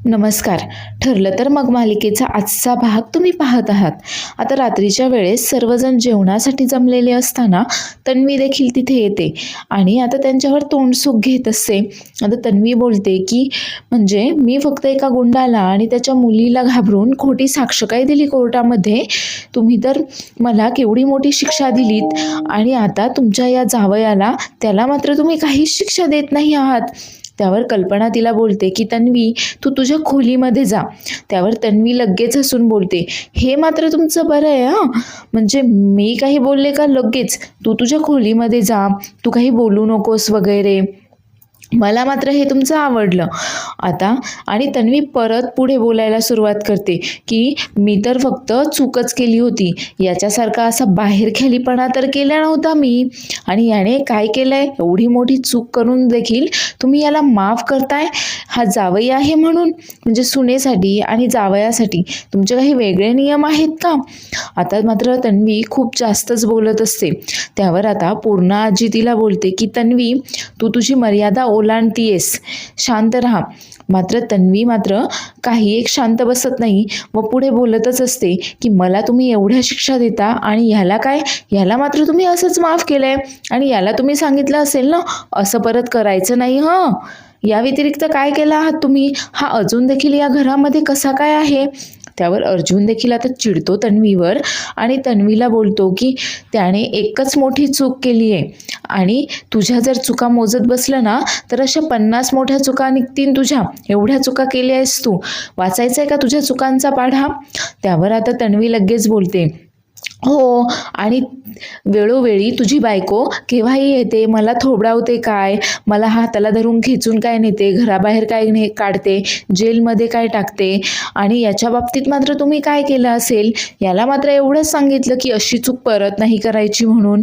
नमस्कार. ठरलं तर मग मालिकेचा आजचा भाग तुम्ही पाहत आहात. आता रात्रीच्या वेळेस सर्वजण जेवणासाठी जमलेले असताना तन्वी देखील तिथे येते आणि आता त्यांच्यावर तोंडसुख घेत असते. आता तन्वी बोलते की म्हणजे मी फक्त एका गुंडाला आणि त्याच्या मुलीला घाबरून खोटी साक्ष काय दिली कोर्टामध्ये. तुम्ही तर मला केवढी मोठी शिक्षा दिलीत आणि आता तुमच्या या जावयाला त्याला मात्र तुम्ही काहीच शिक्षा देत नाही आहात. त्यावर कल्पना तिला बोलते की तन्वी, तू तुझ्या खोलीमध्ये जा. त्यावर तन्वी लगेच हसून बोलते, हे मात्र तुमचं बरं आहे हां, म्हणजे मी काही बोलले का लगेच तू तुझ्या खोलीमध्ये जा, तू काही बोलू नकोस वगैरे. मला मात्र हे तुमचं आवडलं. आता आणि तन्वी परत पुढे बोलायला सुरुवात करते की मी तर फक्त चूकच केली होती, याच्यासारखा असा बाहेरखेलीपणा तर केला नव्हता मी. आणि याने काय केलंय, एवढी मोठी चूक करून देखील तुम्ही याला माफ करताय. हा जावई आहे म्हणून, म्हणजे सुनेसाठी आणि जावयासाठी तुमचे काही वेगळे नियम आहेत का? आता मात्र तन्वी खूप जास्तच बोलत असते. त्यावर आता पूर्णा आजी तिला बोलते की तन्वी, तू तुझी मर्यादा ओलांडतीयेस, शांत राहा. मात्र तन्वी मात्र काही एक शांत बसत नाही व पुढे बोलतच असते की मला तुम्ही एवढ्या शिक्षा देता आणि ह्याला काय, ह्याला मात्र तुम्ही असंच माफ केलंय आणि याला तुम्ही सांगितलं असेल ना असं परत करायचं नाही. या व्यतिरिक्त काय केलं आहात तुम्ही? हा अजून देखील या घरामध्ये कसा काय आहे? त्यावर अर्जुन देखील आता चिडतो तन्वीवर आणि तन्वीला बोलतो की त्याने एकच मोठी चूक केली आहे आणि तुझ्या जर चुका मोजत बसलं ना तर अशा 50 मोठ्या चुका निघतील तुझ्या. एवढ्या चुका केल्या आहेस तू, वाचायचं आहे का तुझ्या चुकांचा पाढा? त्यावर आता तन्वी लगेच बोलते, हो, आणि वेळोवेळी तुझी बायको केव्हाही येते, मला थोबडावते काय, मला हाताला धरून खिचून काय नेते, घराबाहेर काय काढते, जेलमध्ये काय टाकते. आणि याच्या बाबतीत मात्र तुम्ही काय केलं असेल? याला मात्र एवढंच सांगितलं की अशी चूक परत नाही करायची म्हणून.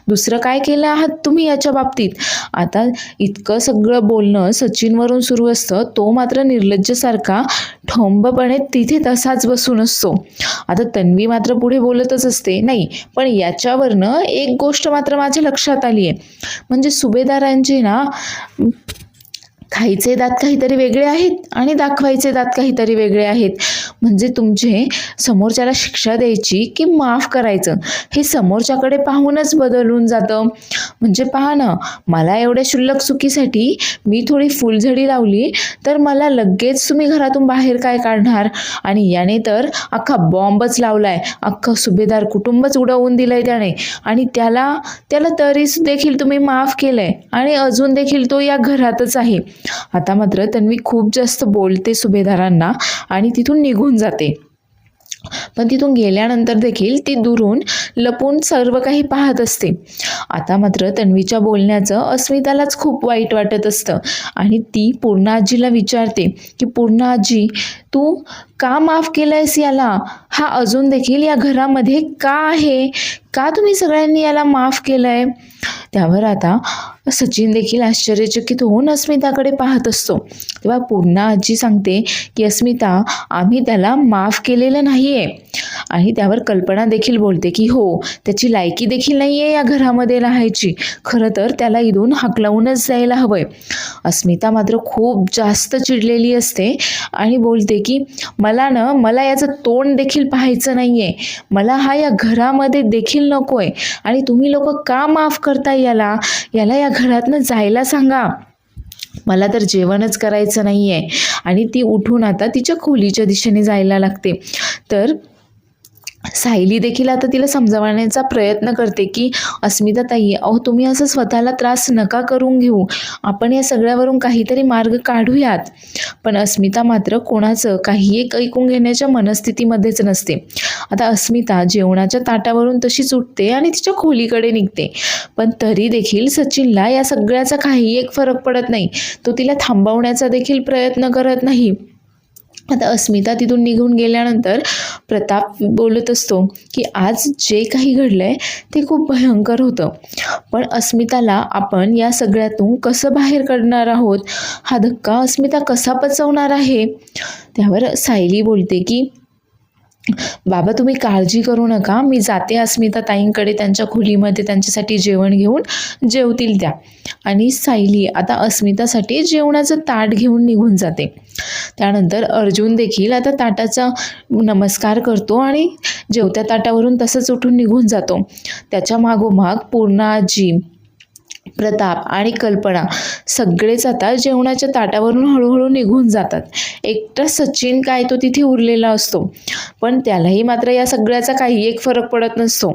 दुसरं काय केलं आहात तुम्ही याच्या बाबतीत? आता इतकं सगळं बोलणं सचिनवरून सुरू असतं, तो मात्र निर्लज्जसारखा ठोंबपणे तिथे तसाच बसून असतो. आता तन्वी मात्र पुढे बोलतच असते, नाही पण याच्यावरनं एक गोष्ट मात्र माझ्या लक्षात आली आहे, म्हणजे सुभेदारांचे ना खायचे दात काहीतरी वेगळे आहेत आणि दाखवायचे दात काहीतरी वेगळे आहेत. म्हणजे तुमचे समोरच्याला शिक्षा द्यायची की माफ करायचं हे समोरच्याकडे पाहूनच बदलून जातं. म्हणजे पहा ना, मला एवढ्या क्षुल्लक चुकीसाठी मी थोडी फुलझडी लावली तर मला लगेच तुम्ही घरातून बाहेर काय काढणार? आणि याने तर अख्खा बॉम्बच लावलाय, अख्खं सुभेदार कुटुंबच उडवून दिलंय त्याने आणि त्याला तरी देखील तुम्ही माफ केलंय आणि अजून देखील तो या घरातच आहे. आता मात्र तन्वी खूप जास्त बोलते सुभेदारांना आणि तिथून निघून जाते. पण तिथून गेल्यानंतर देखील ती दुरून लपून सर्व काही पाहत असते. आता मात्र तन्वीच्या बोलण्याचं अस्मितालाच खूप वाईट वाटत असतं आणि ती पूर्णा आजीला विचारते की पूर्णा आजी, तू का माफ केलंयस याला? हा अजून देखील या घरामध्ये का आहे? का तुम्ही सगळ्यांनी याला माफ केलंय? त्यावर आता सचिन देखील आश्चर्यचकित होऊन अस्मिताकडे पाहत असतो. तेव्हा पूर्णा आजी सांगते की अस्मिता, आम्ही त्याला माफ केलेलं नाहीये. आणि त्यावर कल्पना देखील बोलते की हो, त्याची लायकी देखील नाहीये या घरामध्ये राहायची, खरं तर त्याला इथून हाकलवूनच जायला हवंय. अस्मिता मात्र खूप जास्त चिडलेली असते आणि बोलते की मला याचं तोंड देखील पाहायचं नाहीये, मला हा या घरामध्ये देखील नकोय आणि तुम्ही लोक का माफ करताय याला या घरातनं जायला सांगा. मला तर जेवणच करायचं नाहीये. आणि ती उठून आता तिच्या खोलीच्या दिशेने जायला लागते. तर सायली देखील आता तिला समजावण्याचा प्रयत्न करते की अस्मिता ताई, अहो तुम्ही असं स्वतःला त्रास नका करून घेऊ, आपण या सगळ्यावरून काहीतरी मार्ग काढूयात. पण अस्मिता मात्र कोणाचं काही एक ऐकून घेण्याच्या मनस्थितीमध्येच नसते. आता अस्मिता जेवणाच्या ताटावरून तशीच उठते आणि तिच्या खोलीकडे निघते. पण तरी देखील सचिनला या सगळ्याचा काही एक फरक पडत नाही. तो तिला थांबवण्याचा देखील प्रयत्न करत नाही. आता अस्मिता तिथून निघून गेल्यानंतर प्रताप बोलत असतो की आज जे काही घडलंय ते खूप भयंकर होतं, पण अस्मिताला आपण या सगळ्यातून कसं बाहेर काढणार आहोत, हा धक्का अस्मिता कसा पचवणार आहे? त्यावर सायली बोलते की बाबा तुम्ही काळजी करू नका, मी जाते अस्मिता ताईंकडे त्यांच्या खोलीमध्ये त्यांच्यासाठी जेवण घेऊन, जेवतील त्या. आणि सायली आता अस्मितासाठी जेवणाचं ताट घेऊन निघून जाते. त्यानंतर अर्जुन देखील आता ताटाचा नमस्कार करतो आणि जेवत्या ताटावरून तसंच उठून निघून जातो. त्याच्या मागोमाग पूर्णा आजी, प्रताप आणि कल्पना सगळेच आता जेवणाच्या ताटावरून हळूहळू निघून जातात. एकटा सचिन काय तो तिथे उरलेला असतो, पण त्यालाही मात्र या सगळ्याचा काही एक फरक पडत नसतो.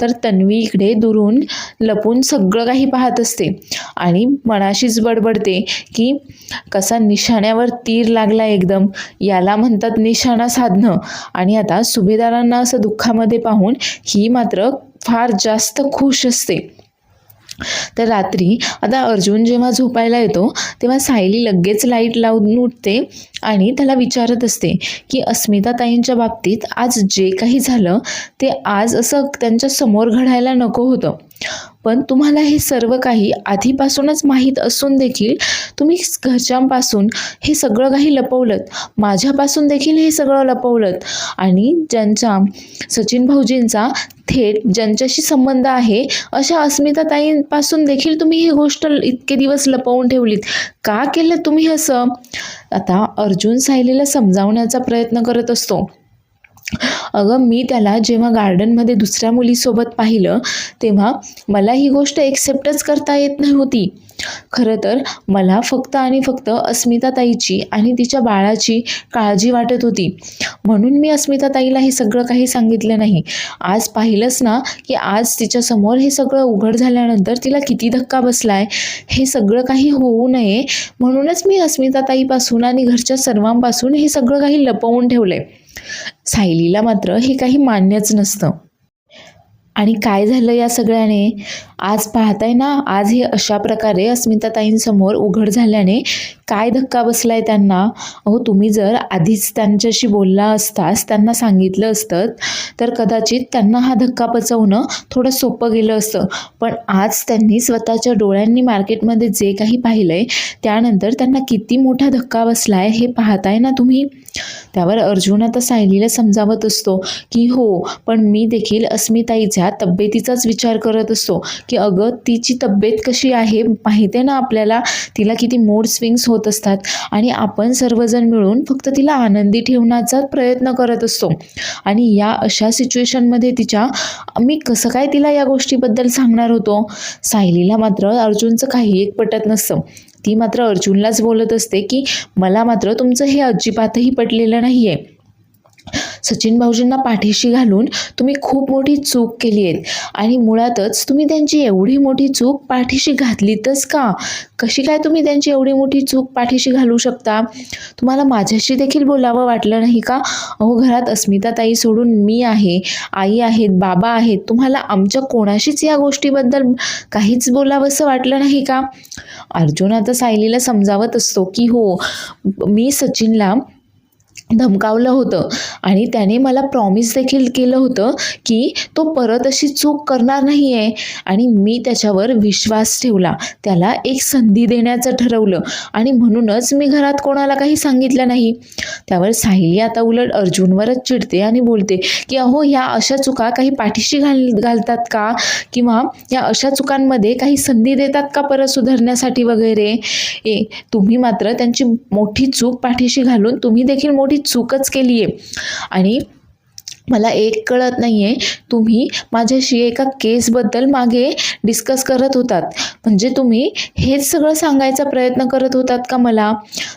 तर तन्वी इकडे दुरून लपून सगळं काही पाहत असते आणि मनाशीच बडबडते की कसा निशाण्यावर तीर लागला एकदम, याला म्हणतात निशाणा साधणं. आणि आता सुभेदारांना असं दुःखामध्ये पाहून ही मात्र फार जास्त खुश असते. तर रात्री आता अर्जुन जेव्हा झोपायला येतो तेव्हा सायली लगेच लाईट लावून उठते आणि त्याला विचारत असते की अस्मिताताईंच्या बाबतीत आज जे काही झालं ते आज असं त्यांच्या समोर घडायला नको होतं, पण तुम्हाला हे सर्व काही आधीपासूनच माहीत असून देखील तुम्ही घरच्यांपासून हे सगळं काही लपवलंत, माझ्यापासून देखील हे सगळं लपवलंत. आणि ज्यांचा सचिन भाऊजींचा थेट ज्यांच्याशी संबंध आहे अशा अस्मिताताईंपासून देखील तुम्ही ही गोष्ट इतके दिवस लपवून ठेवलीत. का केलं तुम्ही असं? आता अर्जुन सायलीला समजावण्याचा प्रयत्न करत असतो. अगं मी त्याला जेव्हा गार्डनमध्ये दुसऱ्या मुलीसोबत पाहिलं तेव्हा मला ही गोष्ट एक्सेप्टच करता येत नव्हती. खरं तर मला फक्त आणि फक्त अस्मिताताईची आणि तिच्या बाळाची काळजी वाटत होती, म्हणून मी अस्मिताताईला हे सगळं काही सांगितलं नाही. आज पाहिलंच ना की आज तिच्यासमोर हे सगळं उघड झाल्यानंतर तिला किती धक्का बसलाय. हे सगळं काही होऊ नये म्हणूनच मी अस्मिताताईपासून आणि घरच्या सर्वांपासून हे सगळं काही लपवून ठेवलंय. सायलीला मात्र हे काही मान्यच नसतं. आणि काय झालं या सगळ्याने? आज पाहताय ना, आज हे अशा प्रकारे अस्मिताताईंसमोर उघड झाल्याने काय धक्का बसलाय त्यांना. अहो तुम्ही जर आधीच त्यांच्याशी बोलला असतास, त्यांना सांगितलं असतं तर कदाचित त्यांना हा धक्का पचवणं थोडं सोपं गेलं असतं. पण आज त्यांनी स्वतःच्या डोळ्यांनी मार्केटमध्ये जे काही पाहिलंय त्यानंतर त्यांना किती मोठा धक्का बसलाय हे पाहताय ना तुम्ही. त्यावर अर्जुन आता सायलीला समजावत असतो की हो, पण मी देखील अस्मिताईच्या तब्येतीचाच विचार करत असतो की अगं तिची तब्येत कशी आहे माहिती आहे ना आपल्याला, तिला किती मूड स्विंग्स होत असतात आणि आपण सर्वजण मिळून फक्त तिला आनंदी ठेवण्याचा प्रयत्न करत असतो. आणि या अशा सिच्युएशनमध्ये मी कसं काय तिला या गोष्टीबद्दल सांगणार होतो. सायलीला मात्र अर्जुनचं काही एक पटत नसतं. ती मात्र अर्जुनलाच बोलत असते की मला मात्र तुमचं हे अजिबातही पटलेलं नाही आहे. सचिन भाऊजींना पाठीशी घालून तुम्ही खूप मोठी चूक केली आहे आणि मुळातच तुम्ही त्यांची एवढी मोठी चूक पाठीशी घातलीतच का? कशी काय तुम्ही त्यांची एवढी मोठी चूक पाठीशी घालू शकता? तुम्हाला माझ्याशी देखील बोलावं वाटलं नाही का? अहो घरात अस्मिताताई सोडून मी आहे, आई आहेत, बाबा आहेत, तुम्हाला आमच्या कोणाशीच या गोष्टीबद्दल काहीच बोलावंसं वाटलं नाही का? अर्जुन आता सायलीला समजावत असतो की हो, मी सचिनला धमकावलं होतं आणि त्याने मला प्रॉमिस देखील केलं होतं की तो परत अशी चूक करणार नाही आहे आणि मी त्याच्यावर विश्वास ठेवला, त्याला एक संधी देण्याचं ठरवलं आणि म्हणूनच मी घरात कोणाला काही सांगितलं नाही. त्यावर सायली आता उलट अर्जुनवरच चिडते आणि बोलते की अहो ह्या अशा चुका काही पाठीशी घालतात का? किंवा या अशा चुकांमध्ये काही संधी देतात का परत सुधारण्यासाठी वगैरे? तुम्ही मात्र त्यांची मोठी चूक पाठीशी घालून तुम्ही देखील मोठी चूकच केली आहे. आणि मला एक कळत नाही आहे, तुम्ही माझ्याशी एका केसबद्दल मागे डिस्कस करत होतात, म्हणजे तुम्ही हेच सगळं सांगायचा प्रयत्न करत होतात का मला?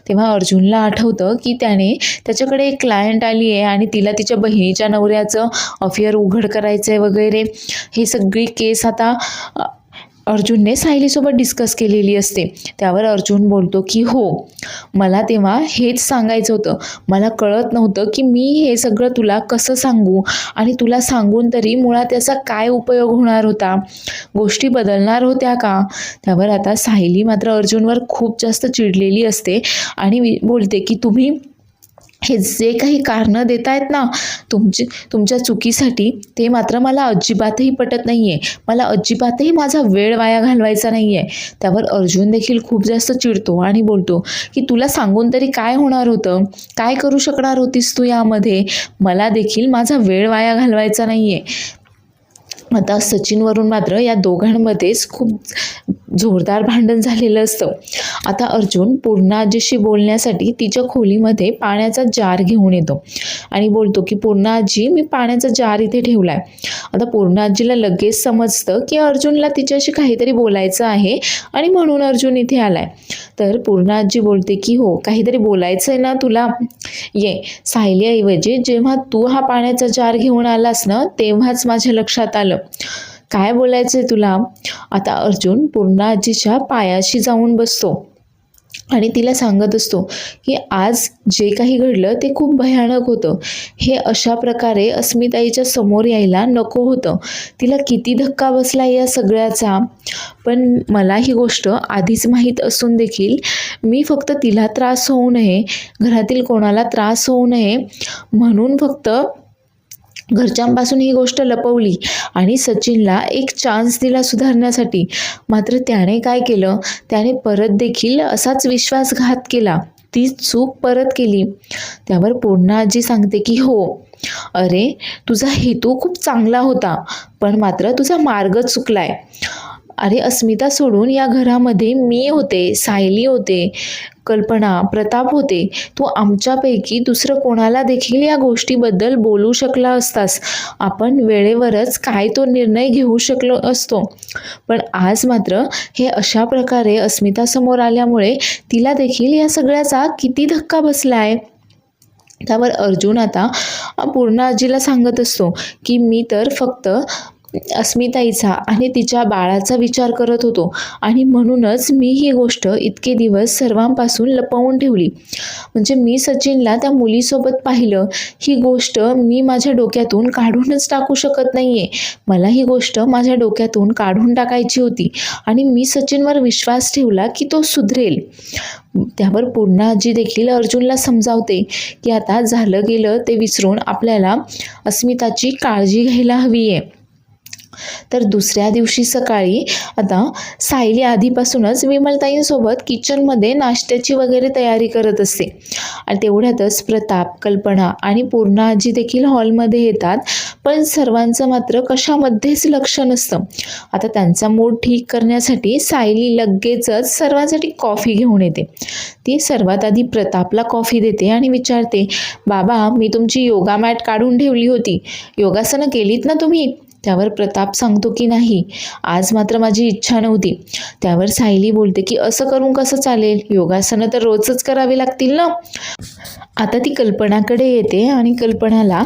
तेव्हा अर्जुनला आठवतं की त्याच्याकडे एक क्लायंट आली आहे आणि तिला तिच्या बहिणीच्या नवऱ्याचं अफेअर उघड करायचं आहे वगैरे. ही सगळी केस आता अर्जुनने सायलीसोबत डिस्कस केलेली असते. त्यावर अर्जुन बोलतो की हो, मला तेव्हा हेच सांगायचं होतं, मला कळत नव्हतं की मी हे सगळं तुला कसं सांगू आणि तुला सांगून तरी मुळात त्याचा काय उपयोग होणार होता, गोष्टी बदलणार होत्या का? त्यावर आता सायली मात्र अर्जुनवर खूप जास्त चिडलेली असते आणि बोलते की तुम्ही हे जे काही कारणं देत आहेत ना तुमच्या चुकीसाठी, ते मात्र मला अजिबातही पटत नाही आहे. मला अजिबातही माझा वेळ वाया घालवायचा नाही आहे. त्यावर अर्जुन देखील खूप जास्त चिडतो आणि बोलतो की तुला सांगून तरी काय होणार होतं, काय करू शकणार होतीस तू यामध्ये? मला देखील माझा वेळ वाया घालवायचा नाही आहे. आता सचिनवरून मात्र या दोघांमध्येच खूप जोरदार भांडण झालेलं असतं. आता अर्जुन पूर्णाजीशी बोलण्यासाठी तिच्या खोलीमध्ये पाण्याचा जार घेऊन येतो आणि बोलतो की पूर्णाजी, मी पाण्याचा जार इथे ठेवलाय. आता पूर्णाजीला लगेच समजतं की अर्जुनला तिच्याशी काहीतरी बोलायचं आहे आणि म्हणून अर्जुन इथे आलाय. तर पूर्णाजी बोलते की हो, काहीतरी बोलायचं आहे ना तुला, ये. सायलीऐवजी जेव्हा तू हा पाण्याचा जार घेऊन आलास ना, तेव्हाच माझ्या लक्षात आलं. काय बोलायचंय तुला? आता अर्जुन पूर्णाजीच्या पायाशी जाऊन बसतो आणि तिला सांगत असतो की आज जे काही घडलं ते खूप भयानक होतं. हे अशा प्रकारे अस्मिताईच्या समोर यायला नको होतं. तिला किती धक्का बसला या सगळ्याचा. पण मला ही गोष्ट आधीच माहीत असून देखील मी फक्त तिला त्रास होऊ नये, घरातील कोणाला त्रास होऊ नये म्हणून फक्त घरच्यांपासून ही गोष्ट लपवली आणि सचिनला एक चान्स दिला सुधारण्यासाठी. मात्र त्याने काय केलं, त्याने परत देखील असाच विश्वासघात केला, ती चूक परत केली. त्यावर पूर्णाजी सांगते की हो, अरे तुझा हेतू खूप चांगला होता, पण मात्र तुझा मार्ग चुकलाय. अरे अस्मिता सोडून या घरामध्ये मी होते, सायली होते, कल्पना, प्रताप होते. तू आमच्यापैकी दुसरं कोणाला देखील या गोष्टीबद्दल बोलू शकला असतास. आपण वेळेवरच काय तो निर्णय घेऊ शकलो असतो. पण आज मात्र हे अशा प्रकारे अस्मिता समोर आल्यामुळे तिला देखील या सगळ्याचा किती धक्का बसलाय. त्यावर अर्जुन आता पूर्णाजीला सांगत असतो की मी तर फक्त अस्मिताईचा आणि तिच्या बाळाचा विचार करत होतो आणि म्हणूनच मी ही गोष्ट इतके दिवस सर्वांपासून लपवून ठेवली. म्हणजे मी सचिनला त्या मुलीसोबत पाहिलं, ही गोष्ट मी माझ्या डोक्यातून काढूनच टाकू शकत नाहीये. मला ही गोष्ट माझ्या डोक्यातून काढून टाकायची होती आणि मी सचिनवर विश्वास ठेवला की तो सुधरेल. त्यावर पूर्णाजी देखील अर्जुनला समजावते की आता झालं गेलं ते विसरून आपल्याला अस्मिताची काळजी घ्यायला हवी आहे. तर दुसऱ्या दिवशी सकाळी आता सायली आधीपासूनच विमलताईंसोबत किचनमध्ये नाश्त्याची वगैरे तयारी करत असते आणि तेवढ्यातच प्रताप, कल्पना आणि पूर्णाजी देखील हॉलमध्ये येतात. पण सर्वांचं मात्र कशामध्येच लक्ष नसतं. आता त्यांचा मूड ठीक करण्यासाठी सायली लगेचच सर्वांसाठी कॉफी घेऊन येते. ती सर्वात आधी प्रतापला कॉफी देते आणि विचारते, बाबा मी तुमची योगा मॅट काढून ठेवली होती, योगासनं केलीत ना तुम्ही? त्यावर प्रताप सांगतो की नाही, आज मात्र माझी इच्छा नव्हती. त्यावर सायली बोलते की असं करून कसं चालेल, योगासनं तर रोजच करावी लागतील ना. आता ती कल्पनाकडे येते आणि कल्पनाला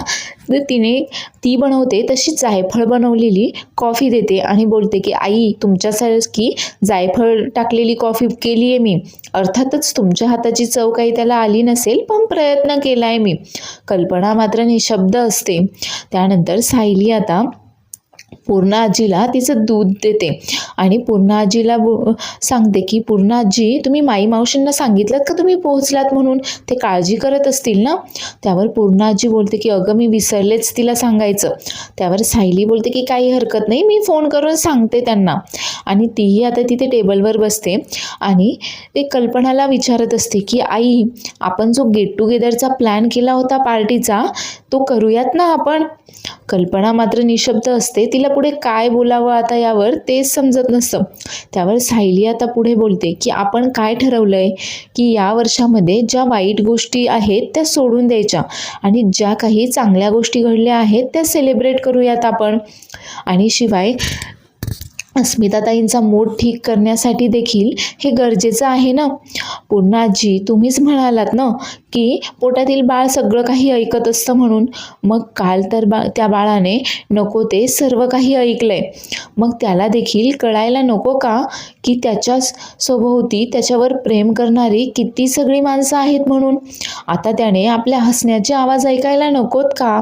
ती बनवते तशी जायफळ बनवलेली कॉफी देते आणि बोलते की आई, तुमच्यासारखी जायफळ टाकलेली कॉफी केली आहे मी. अर्थातच तुमच्या हाताची चव काही त्याला आली नसेल, पण प्रयत्न केलाय मी. कल्पना मात्र निशब्द असते. त्यानंतर सायली आता पूर्णाजीला तिचं दूध देते आणि पूर्णाजीला सांगते की पूर्णाजी, तुम्ही माई मावशींना सांगितलं का तुम्ही पोहोचलात म्हणून? ते काळजी करत असतील ना. त्यावर पूर्णाजी बोलते की अगं मी विसरलेच तिला सांगायचं. त्यावर सायली बोलते की काही हरकत नाही, मी फोन करून सांगते त्यांना. आणि तीही आता तिथे टेबलवर बसते आणि ते कल्पनाला विचारत असते की आई, आपण जो गेट टुगेदरचा प्लॅन केला होता पार्टीचा, तो करूयात ना आपण? कल्पना मात्र निशब्द असते. तिला पुढे काय बोलावं आता यावर तेच समजत नसतं. त्यावर सायली आता पुढे बोलते की आपण काय ठरवलंय की या वर्षामध्ये ज्या वाईट गोष्टी आहेत त्या सोडून द्यायच्या आणि ज्या काही चांगल्या गोष्टी घडल्या आहेत त्या सेलिब्रेट करूयात आपण. आणि शिवाय अस्मिताताईंचा मूड ठीक करण्यासाठी देखील हे गरजेचं आहे ना. पूर्णाजी, तुम्हीच म्हणालात ना की पोटातील बाळ सगळं काही ऐकत असतं म्हणून. मग काल तर त्या बाळाने नको ते सर्व काही ऐकलंय. मग त्याला देखील कळायला नको का की त्याच्या सभोवती त्याच्यावर प्रेम करणारी किती सगळी माणसं आहेत म्हणून? आता त्याने आपल्या हसण्याचे आवाज ऐकायला नकोत का?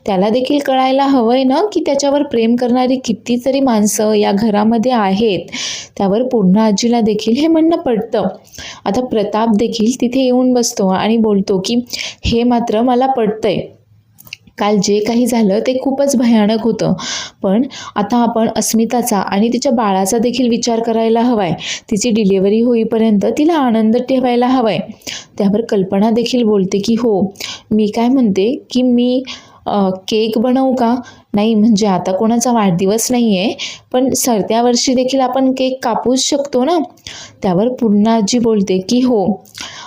त्याला देखील कळायला हवंय ना की त्याच्यावर प्रेम करणारी कितीतरी माणसं या घरामध्ये आहेत. त्यावर पूर्णाजीला देखील हे म्हणणं पटतं. आता प्रताप देखील तिथे येऊन बसतो आणि बोलतो की हे मात्र मला पटतंय. काल जे काही झालं ते खूपच भयानक होतं, पण आता आपण अस्मिताचा आणि तिच्या बाळाचा देखील विचार करायला हवाय. तिची डिलिव्हरी होईपर्यंत तिला आनंद ठेवायला हवाय. त्यावर कल्पना देखील बोलते की हो, मी काय म्हणते की मी केक बनवू का? नाही म्हणजे आता कोणाचा वाढदिवस नाही आहे, पण सरत्या वर्षी देखील आपण केक कापूच शकतो ना. त्यावर पूर्णा आजी बोलते की हो,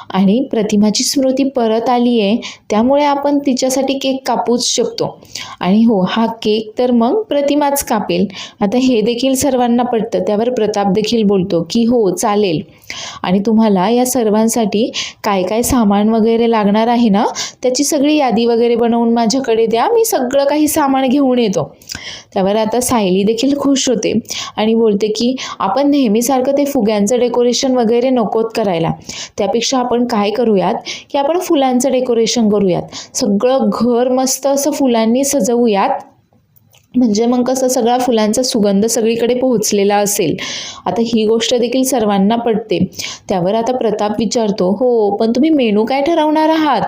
आणि प्रतिमाची स्मृती परत आली आहे, त्यामुळे आपण तिच्यासाठी केक कापूच शकतो. आणि हो, हा केक तर मग प्रतिमाच कापेल. आता हे देखील सर्वांना पटतं. त्यावर प्रताप देखील बोलतो की हो चालेल, आणि तुम्हाला या सर्वांसाठी काय काय सामान वगैरे लागणार आहे ना, त्याची सगळी यादी वगैरे बनवून माझ्याकडे द्या, मी सगळं काही सामान घेऊन येतो. त्यावर आता सायली देखील खुश होते आणि बोलते की आपण नेहमीसारखं ते फुग्यांचं डेकोरेशन वगैरे नकोत करायला. त्यापेक्षा आपण काय करूयात की आपण फुलांचं डेकोरेशन करूयात. सगळं घर मस्त असं फुलांनी सजवूयात, म्हणजे मग कसं सगळा फुलांचा सुगंध सगळीकडे पोहोचलेला असेल. आता ही गोष्ट देखील सर्वांना पटते. त्यावर आता प्रताप विचारतो, हो पण तुम्ही मेनू काय ठरवणार आहात?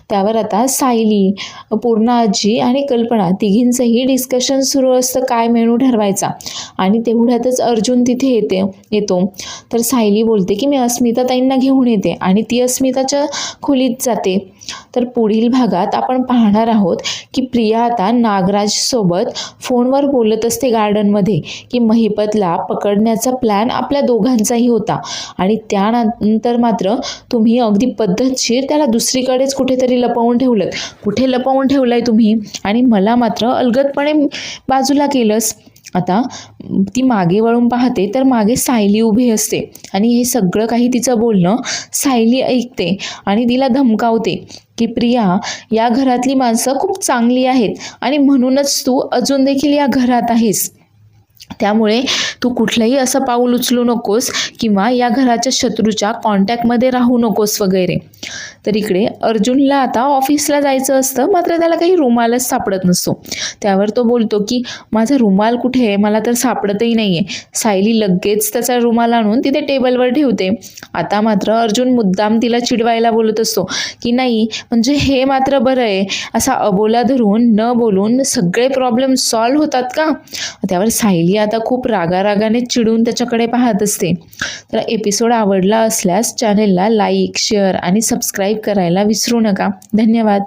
त्यावर आता सायली, पूर्णा आजी आणि कल्पना तिघींचंही डिस्कशन सुरू असतं काय मेनू ठरवायचा. आणि तेवढ्यातच अर्जुन तिथे येतो. तर सायली बोलते की मी अस्मिता ताईंना घेऊन येते, आणि ती अस्मिताच्या खोलीत जाते. तर पुढील भागात आपण पाहणार आहोत की प्रिया आता नागराज सोबत फोनवर बोलत असते गार्डनमध्ये की महिपतला पकडण्याचा प्लॅन आपल्या दोघांचाही होता, आणि त्यानंतर मात्र तुम्ही अगदी पद्धतशीर त्याला दुसरीकडेच कुठेतरी लपवून ठेवलं. कुठे लपवून ठेवलंय तुम्ही, आणि मला मात्र अलगदपणे बाजूला केलंस. आता ती मागे वळून पाहते तर मागे सायली उभी असते, आणि हे सगळं काही तिचं बोलणं सायली ऐकते आणि तिला धमकावते की प्रिया, या घरातली माणसं खूप चांगली आहेत आणि म्हणूनच तू अजून देखील या घरात आहेस. त्यामुळे तू कुठलंही असं पाऊल उचलू नकोस किंवा या घराच्या शत्रूच्या कॉन्टॅक्टमध्ये राहू नकोस वगैरे. तर इकडे अर्जुनला आता ऑफिसला जायचं असतं, मात्र त्याला काही रुमालच सापडत नसतो. त्यावर तो बोलतो की माझा रुमाल कुठे आहे, मला तर सापडतही नाही आहे. सायली लगेच त्याचा रुमाल आणून तिथे टेबलवर ठेवते. आता मात्र अर्जुन मुद्दाम तिला चिडवायला बोलत असतो की नाही म्हणजे हे मात्र बरं आहे, असा अबोला धरून न बोलून सगळे प्रॉब्लेम सॉल्व्ह होतात का? त्यावर सायली आता खूप रागारागाने चिडून त्याच्याकडे पाहत असते. तर एपिसोड आवडला असल्यास चॅनेलला लाईक, शेअर आणि सबस्क्राईब करायला विसरू नका. धन्यवाद.